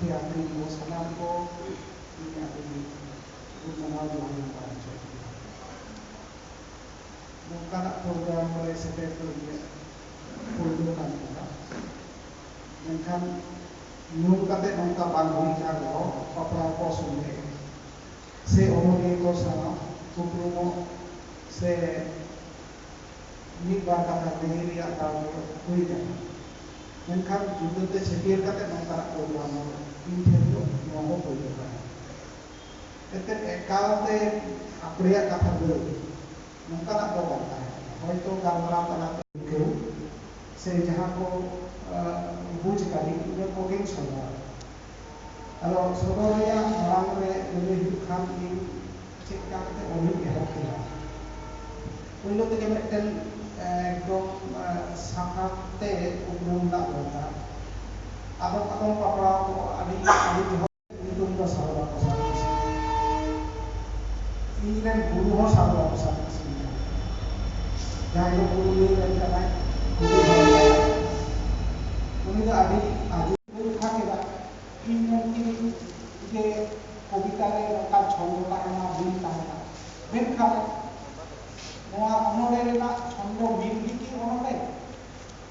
ᱛᱮᱭᱟᱛᱨᱤ ᱠᱚ ᱥᱟᱱᱟᱢ ᱠᱚ ᱢᱟᱱᱟᱣ ᱡᱚᱦᱟᱨ ᱵᱟᱲᱟ नौकानाक प्रोग्राम रे सेटेल को ये पुरदो kan kita मेनखान ᱧᱩ ᱠᱟᱛᱮ ᱱᱚᱝᱠᱟ ᱵᱟᱝ ᱦᱩᱭ ᱠᱟᱱ ᱨᱮᱦᱚᱸ ᱯᱟᱯᱲᱟ ᱠᱚ ᱥᱚᱸᱜᱮ ᱥᱮ ᱚᱱᱚᱞᱤᱭᱟᱹ ᱠᱚ ᱥᱟᱶ ᱩᱯᱨᱩᱢᱚᱜ ᱥᱮ ᱢᱤᱫ ᱵᱟᱨ ᱠᱟᱛᱷᱟ ᱞᱟᱹᱭ ᱨᱮᱭᱟᱜ ᱫᱟᱣ ᱦᱩᱭ ᱠᱟᱱᱟ मेनखान ᱡᱩᱫᱟᱹᱛᱮ ᱥᱮᱴᱮᱨ ᱠᱟᱛᱮ ᱱᱚᱝᱠᱟᱱᱟᱜ ᱯᱨᱳᱜᱨᱟम ᱤᱧ ᱴᱷᱮᱱ ᱫᱚ ᱱᱚᱣᱟ ᱦᱚᱸ ᱯᱳᱭᱞᱳ ᱠᱟᱱᱟ ᱮᱱᱛᱮᱫ ᱮᱠᱟᱞᱛᱮ ᱟᱯᱲᱮᱭᱟᱜ ᱠᱟᱛᱷᱟ ᱫᱚ नौकानाक दो बनता है हयतो गालमाराव तलाते केउ से जहां को बुझ काली इन को गेन सदर अलो सदरया मांग रे लगे खान की चेक काते ओली एहब किया पहिलो ते मिदटेन एकदम साफाते उपरुम ना होता आदम आदम पापड़ा को आदि आदि नितुम दा सावरा को इनरेन गुरु हो सावरा को yang itu perlu dilakukan उन्हीं का आदि आदि उठा के बाद इन मौके के कविता रे रखा छंद ताहना बिन ताहना बिन खाले नोआ अनोरे रे ना छंद बिन की अनोरे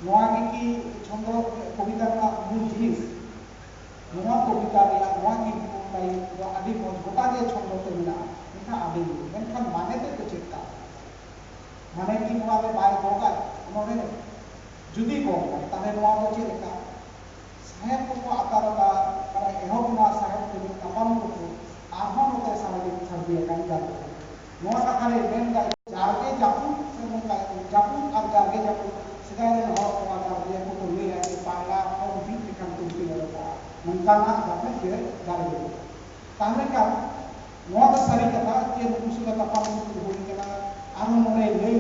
नोआ की छंद कविता रे मूल जिनिस नोआ कविता रे नोआ की कोई जो आदि गोटा के छंद ते मिला इनका आदि मेनखान माने ते चेता माने की नोआ रे बाय होगा अनोरे जुदी को ताने नोआ को चेलेका साहेब को आतारता माने एहोबना साहेब को तपन को आहों होते साहेब छबी kan जातो नोआ कथा रे मेन गा जागे जापू से नोका जापू और जागे जापू सिदाय रे हो को जागे को तो ले है पाला को भी निकल तो भी रे को नोका ना जापू के जागे ताने का नोआ तो सारी कथा के मुसुला तपन को होई केना आरो मोरे ले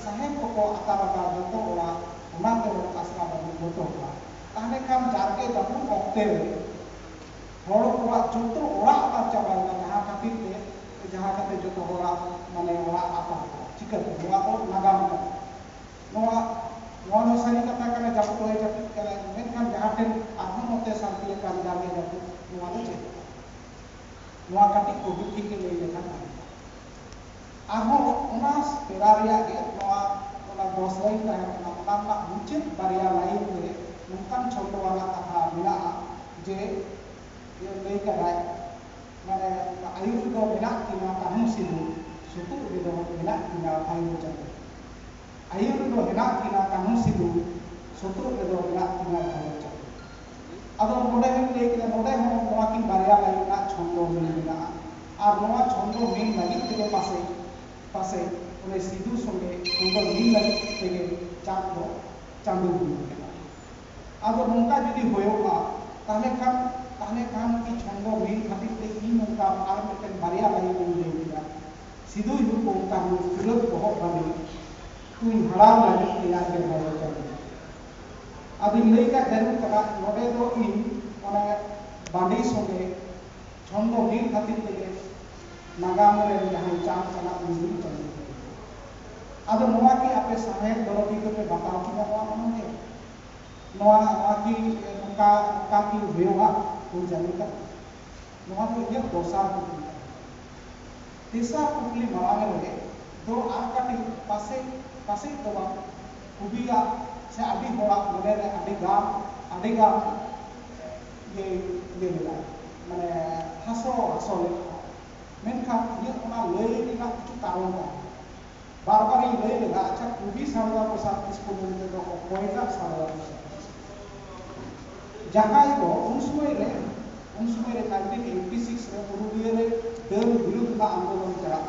साहेब को आतारता जतो ओरा ओना ते आसरा बन जतो ओरा ताने काम जागे जापू ऑक्टे हर को जतो ओरा आता चाबायना जहां खातिर ते जहां खाते जतो ओरा माने ओरा आता चिकत नोआ को नागाम का नोआ नोआ नो सारी कथा कने जापू होय जापू कने मेनखान जहां टेन आत्म मते शांति का जागे जापू नोआ दो चेक नोआ काटी को दुखी के ले लेखा आहो ओना पेरा रिया के नोआ ओना 10 लाइन ताहे ना ओना मुचित बारिया लाइन रे नोंकान छोटो वाला कथा मिला जे ये लई कराय माने आयुर दो मिला किना काहू सिदु सुतु रे दो मिला किना आयुर जन आयुर दो मिला किना काहू सिदु सुतु रे दो मिला किना आयुर जन आदो नोडे में लई किना नोडे हो नोआ की बारिया लाइन ना छंदो मिला और नोआ छंदो मिल लगी के पासे पासे उन्हें सिदु संगे छंदो मिल लगी के चाप दो चांदू आदो नोंका जुदी होयोगा ताने खान की छंदो मिल खातिर ते इन नोंका आर मिटन बारिया लाई को ले दिया सिदु यु को का फिरत बहुत बने तू हड़ा लगी के यार के भाई चले अभी लई का जरूर करा नोडे दो इन ओने बांडी संगे छंदो मिल खातिर ते नागाम रे जहां चांद चला मिल चले आदो नोआ की आपे साहेब दरदी को पे बताओ कि नोआ मनोगे नोआ की नोका का की व्यवहार को जाने का नोआ तो ये दोसार को तीसरा कुकली मांग रे दो आकाटी पासे पासे तो कुबिया से अभी बड़ा मने रे अभी गा ये मिला माने हसो ले मेनखान ये ओना लई ना कुछ कारण का बार-बार ये लई लगा अच्छा कुबी सारदा प्रसाद इसको बोलते तो कोयजा सारदा जहां को उन समय रे 1986 रे पुरुलिया रे दल विरुद्ध का आंदोलन चला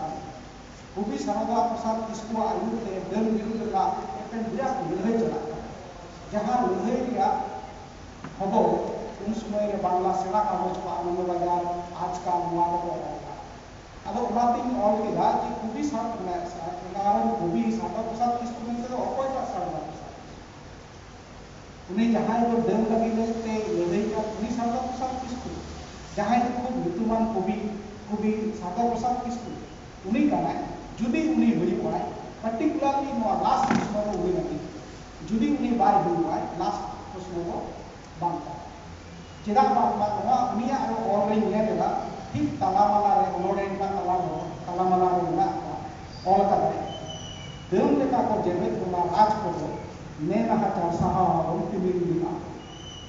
कुबी सारदा प्रसाद इसको आयु रे दल विरुद्ध का एक बिराट लड़ाई चला जहां लड़ाई का खबर उन समय रे बांग्ला सेना कागज को आनंद बाजार आज का नवा को आदो उनाती ऑल के दा कि कुबी साथ में कारण कुबी सारदा प्रसाद इसको में तो अकोय का सारदा उन्हें जहां को दल लगी लेते लड़ाई का उन्हीं सारदा प्रसाद किसको जहां को विद्यमान कुबी सारदा प्रसाद किसको उन्हीं का ना जुदी उन्हीं हुई हुआ पर्टिकुलरली नो लास्ट प्रश्न को हुई नहीं जुदी उन्हीं बार हुई हुआ लास्ट प्रश्न को बांधता Cedak bahwa unia ol ring nya adalah ঠিক তালামালা রে ওনরে না তালামালা রে না ol kate deum leka ko jebet bola raj ko ne nahacar saha ron timir dina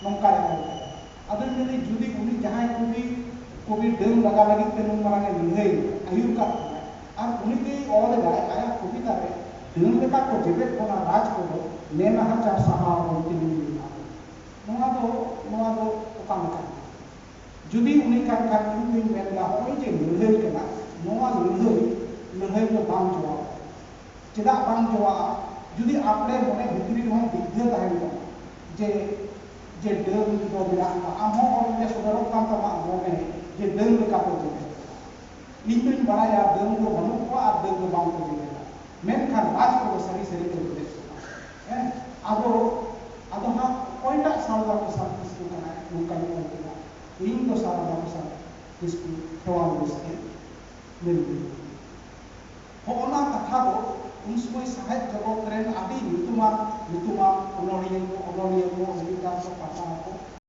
nongka ya adu jadi judi uni jahai kobi deum laga lagi te nung marang lihai ayur ka ar uni ti ol gay aya kobi tare deum leka ko jebet bola raj ko ne nahacar saha ron timir dina noa do okan ka Judi uni kan uni menla hoi je lehai kena noa lehai ko bang joa cedak bang joa judi apne mone bhitri no digdhe tahen je deum do bilang amho orne sodorok kan tama mone je deum leka ko je ᱤᱧ ᱫᱩᱧ ᱵᱟᱲᱟᱭᱟ ᱰᱟᱹᱱ ᱫᱚ ᱵᱟᱹᱱᱩᱜ ᱠᱚᱣᱟ ᱟᱨ ᱰᱟᱹᱱ ᱫᱚ ᱵᱟᱝ ᱠᱚ ᱡᱮᱜᱮᱨᱟ ᱢᱮᱱᱠᱷᱟᱱ ᱨᱟᱡᱽ ᱠᱚᱫᱚ ᱥᱟᱹᱨᱤ ᱥᱟᱹᱨᱤ ᱠᱚ ᱡᱮᱜᱮᱨᱟ ᱟᱫᱚ ᱦᱟᱸᱜ ᱚᱠᱚᱭᱴᱟᱜ ᱥᱟᱨᱫᱟ ᱯᱨᱚᱥᱟᱫ ᱠᱤᱥᱠᱩ ᱠᱟᱱᱟᱭ ᱱᱚᱝᱠᱟᱧ ᱚᱞ ᱠᱮᱫᱟ ᱤᱧ ᱫᱚ ᱥᱟᱨᱫᱟ ᱯᱨᱚᱥᱟᱫ ᱠᱤᱥᱠᱩ ᱠᱷᱮᱣᱟᱞ ᱵᱚᱥᱛᱮ ᱢᱮᱱᱫᱟᱹᱧ ᱦᱚᱜᱼᱚᱱᱟ ᱠᱟᱛᱷᱟ ᱫᱚ ᱩᱱ ᱥᱚᱢᱚᱭ ᱥᱟᱦᱮᱵ ᱡᱚᱜᱚᱛ ᱨᱮᱱ ᱟᱹᱰᱤ ᱧᱩᱛᱩᱢᱟᱱ ᱚᱱᱚᱞᱤᱭᱟᱹ ᱠᱚ ᱚᱱᱚᱞᱤᱭᱟᱹ ᱠᱚ ᱚᱱᱚᱞᱤᱭᱟᱹ ᱠᱚ ᱯᱟᱲᱦᱟᱣ ᱠᱚ